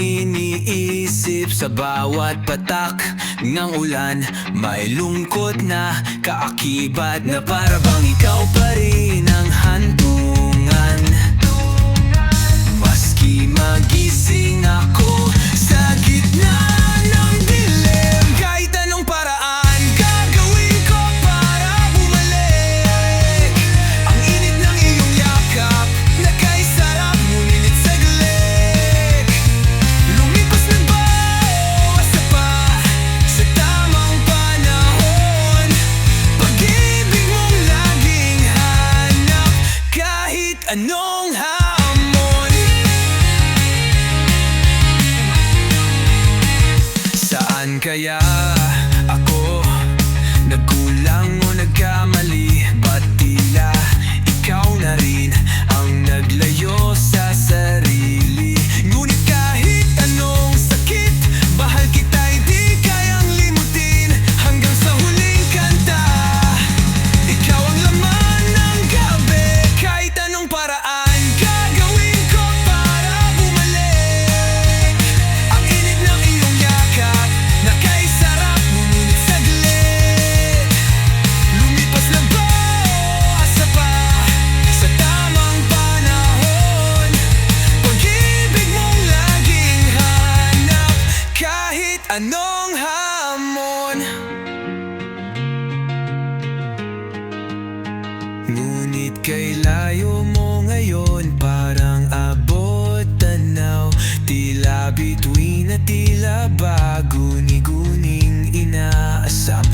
iniisip sa bawat patak ng ulan. May lungkot na kaakibat na para bang ikaw pa rin ang handungan. Maski magising ako sa gitna ng dilim, kahit anong paraan gagawin ko para bumalik. Ang init ng iyong yakap, nakaisarap ngunit saglit. Lumipas na ba o asa pa sa tamang panahon? Pag-ibig mong laging hanap kahit anong hamon. Saan kaya ako nagkulang o nagkamali? Ba't tila ikaw na rin ang naglayo sa sarili? Ngunit kahit anong sakit, bahal kita'y di kayang limutin. Hanggang sa huling kanta, ikaw ang laman ng gabi. Kahit anong paraan gagawin ko para bumalik. Ang init ng iyong yakap, nakaisarap ngunit saglit. Lumipas na ba o asa pa sa tamang panahon? Pag-ibig mong laging hanap kahit anong hamon. Ngunit kay layo mo ngayon, parang abot tanaw. Tila bituin at tila bago ni guning inaasam.